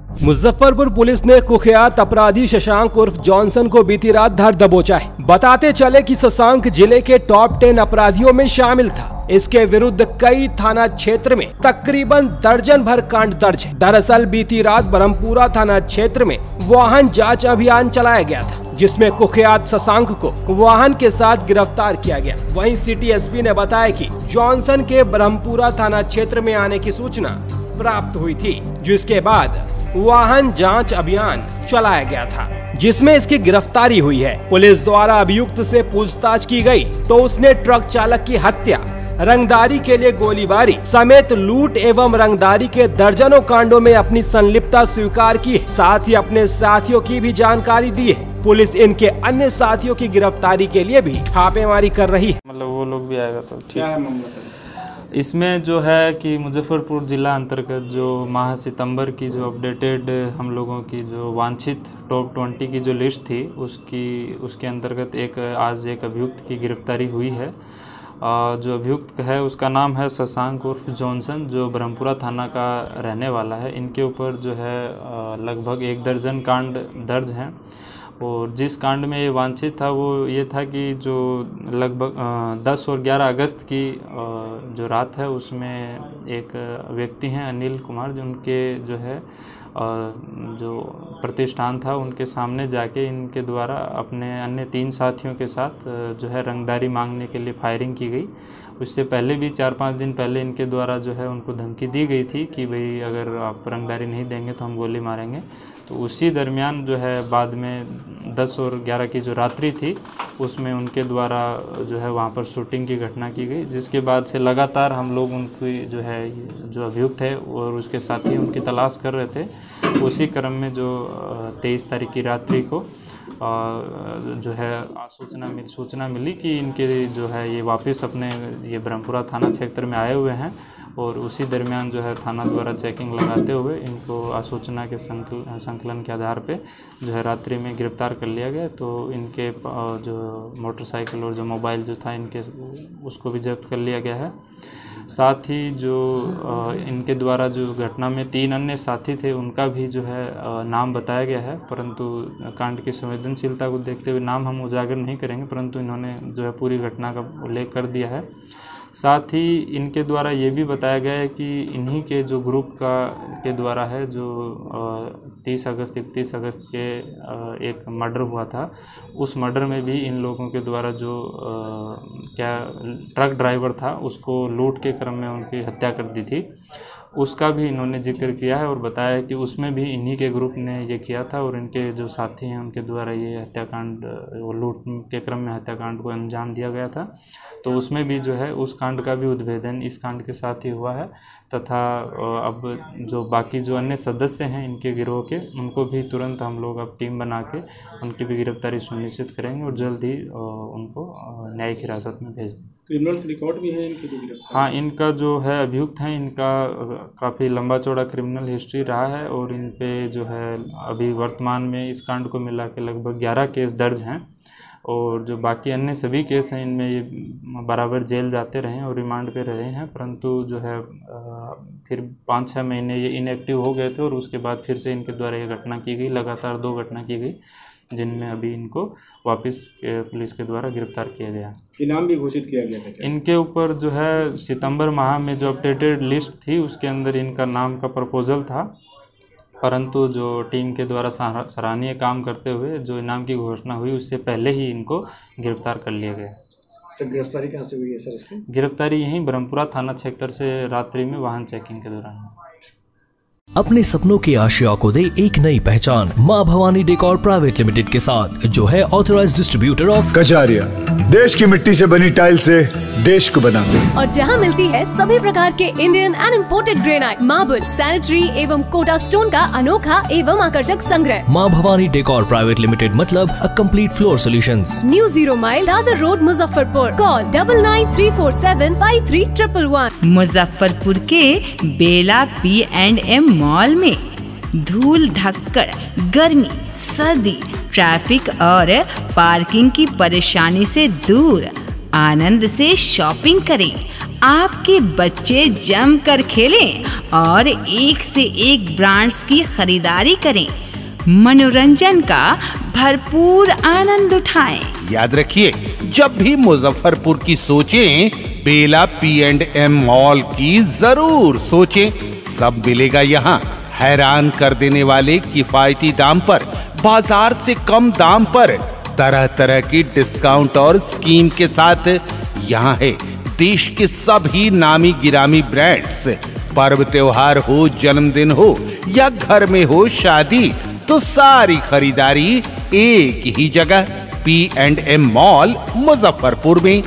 Muzaffarpur police ने कुख्यात अपराधी शशांक उर्फ जॉनसन को बीती रात धर दबोचा है। बताते चले कि शशांक जिले के टॉप 10 अपराधियों में शामिल था। इसके विरुद्ध कई थाना क्षेत्र में तकरीबन दर्जन भर कांड दर्ज है। दरअसल बीती रात ब्रह्मपुरा थाना क्षेत्र में वाहन जांच अभियान चलाया गया था, जिसमें कुख्यात शशांक को वाहन के साथ गिरफ्तार किया गया। वहीं सिटी एसपी ने बताया कि जॉनसन के ब्रह्मपुरा थाना क्षेत्र में आने की सूचना प्राप्त हुई थी, जिसके बाद वाहन जांच अभियान चलाया गया था, जिसमें इसकी गिरफ्तारी हुई है। पुलिस द्वारा अभियुक्त से पूछताछ की गई तो उसने ट्रक चालक की हत्या, रंगदारी के लिए गोलीबारी समेत लूट एवं रंगदारी के दर्जनों कांडों में अपनी संलिप्तता स्वीकार की है। साथ ही अपने साथियों की भी जानकारी दी है। पुलिस इनके अन्य साथियों की गिरफ्तारी के लिए भी छापेमारी कर रही है। मतलब वो लोग भी आएगा तो क्या है मामला? इसमें जो है कि मुजफ्फरपुर ज़िला अंतर्गत जो माह सितंबर की जो अपडेटेड हम लोगों की जो वांछित टॉप 20 की जो लिस्ट थी उसके अंतर्गत आज एक अभियुक्त की गिरफ्तारी हुई है। जो अभियुक्त है उसका नाम है शशांक उर्फ जॉनसन, जो ब्रह्मपुरा थाना का रहने वाला है। इनके ऊपर जो है लगभग 1 दर्जन कांड दर्ज हैं और जिस कांड में ये वांछित था वो ये था कि जो लगभग 10 और 11 अगस्त की जो रात है उसमें एक व्यक्ति हैं अनिल कुमार, जो उनके जो है जो प्रतिष्ठान था उनके सामने जाके इनके द्वारा अपने अन्य 3 साथियों के साथ जो है रंगदारी मांगने के लिए फायरिंग की गई। उससे पहले भी 4-5 दिन पहले इनके द्वारा जो है उनको धमकी दी गई थी कि भाई अगर आप रंगदारी नहीं देंगे तो हम गोली मारेंगे। तो उसी दरमियान जो है बाद में 10 और 11 की जो रात्रि थी उसमें उनके द्वारा जो है वहाँ पर शूटिंग की घटना की गई, जिसके बाद से लगातार हम लोग उनकी जो है जो अभियुक्त है और उसके साथी उनकी तलाश कर रहे थे। उसी क्रम में जो 23 तारीख की रात्रि को जो है सूचना मिली कि इनके जो है ये वापस अपने ये ब्रह्मपुरा थाना क्षेत्र में आए हुए हैं और उसी दरमियान जो है थाना द्वारा चेकिंग लगाते हुए इनको आसूचना के संकलन के आधार पे जो है रात्रि में गिरफ्तार कर लिया गया। तो इनके जो मोटरसाइकिल और जो मोबाइल जो था इनके उसको भी जब्त कर लिया गया है। साथ ही जो इनके द्वारा जो घटना में 3 अन्य साथी थे उनका भी जो है नाम बताया गया है, परंतु कांड की संवेदनशीलता को देखते हुए नाम हम उजागर नहीं करेंगे, परंतु इन्होंने जो है पूरी घटना का उल्लेख कर दिया है। साथ ही इनके द्वारा ये भी बताया गया है कि इन्हीं के जो ग्रुप के द्वारा है जो 30 अगस्त 31 अगस्त के एक मर्डर हुआ था, उस मर्डर में भी इन लोगों के द्वारा जो ट्रक ड्राइवर था उसको लूट के क्रम में उनकी हत्या कर दी थी, उसका भी इन्होंने जिक्र किया है और बताया कि उसमें भी इन्हीं के ग्रुप ने ये किया था और इनके जो साथी हैं उनके द्वारा ये हत्याकांड वो लूट के क्रम में हत्याकांड को अंजाम दिया गया था। तो उसमें भी जो है उस कांड का भी उद्भेदन इस कांड के साथ ही हुआ है तथा अब जो बाकी जो अन्य सदस्य हैं इनके गिरोह के उनको भी तुरंत हम लोग अब टीम बना के उनकी भी गिरफ्तारी सुनिश्चित करेंगे और जल्द ही उनको न्यायिक हिरासत में भेज देंगे। क्रिमिनल रिकॉर्ड भी है इनकी? हाँ, इनका जो है अभियुक्त हैं इनका काफ़ी लंबा चौड़ा क्रिमिनल हिस्ट्री रहा है और इन पे जो है अभी वर्तमान में इस कांड को मिला के लगभग 11 केस दर्ज हैं और जो बाकी अन्य सभी केस हैं इनमें ये बराबर जेल जाते रहे और रिमांड पे रहे हैं, परंतु जो है फिर 5-6 महीने ये इनएक्टिव हो गए थे और उसके बाद फिर से इनके द्वारा ये घटना की गई, लगातार 2 घटना की गई जिनमें अभी इनको वापस पुलिस के द्वारा गिरफ्तार किया गया। इनाम भी घोषित किया गया था? इनके ऊपर जो है सितंबर माह में जो अपडेटेड लिस्ट थी उसके अंदर इनका नाम का प्रपोजल था, परंतु जो टीम के द्वारा सराहनीय काम करते हुए जो इनाम की घोषणा हुई उससे पहले ही इनको गिरफ्तार कर लिया गया। सर गिरफ्तारी कहाँ से हुई है सर इसकी? गिरफ्तारी यहीं ब्रह्मपुरा थाना क्षेत्र से रात्रि में वाहन चेकिंग के दौरान। अपने सपनों की आशिया को दे एक नई पहचान माँ भवानी डेकोर प्राइवेट लिमिटेड के साथ, जो है ऑथराइज्ड डिस्ट्रीब्यूटर ऑफ कजारिया। देश की मिट्टी से बनी टाइल से देश को बनाते हैं और जहां मिलती है सभी प्रकार के Indian and imported granite, marble, sanitary एवं कोटा स्टोन का अनोखा एवं आकर्षक संग्रह। माँ भवानी डेकोर प्राइवेट लिमिटेड मतलब a complete floor solutions. New 0 mile Dadar road Muzaffarpur. Call 9934753111। Muzaffarpur के बेला P&M मॉल में धूल धक्कड़, गर्मी, सर्दी, ट्रैफिक और पार्किंग की परेशानी से दूर आनंद से शॉपिंग करें, आपके बच्चे जमकर खेलें और एक से एक ब्रांड्स की खरीदारी करें, मनोरंजन का भरपूर आनंद उठाएं। याद रखिए, जब भी मुजफ्फरपुर की सोचें, बेला P&M मॉल की जरूर सोचें। सब मिलेगा यहाँ, हैरान कर देने वाले किफायती दाम पर, बाजार से कम दाम पर, तरह तरह की डिस्काउंट और स्कीम के साथ। यहाँ है देश के सभी नामी गिरामी ब्रांड्स। पर्व त्योहार हो, जन्मदिन हो या घर में हो शादी, तो सारी खरीदारी एक ही जगह P&M मॉल मुजफ्फरपुर में।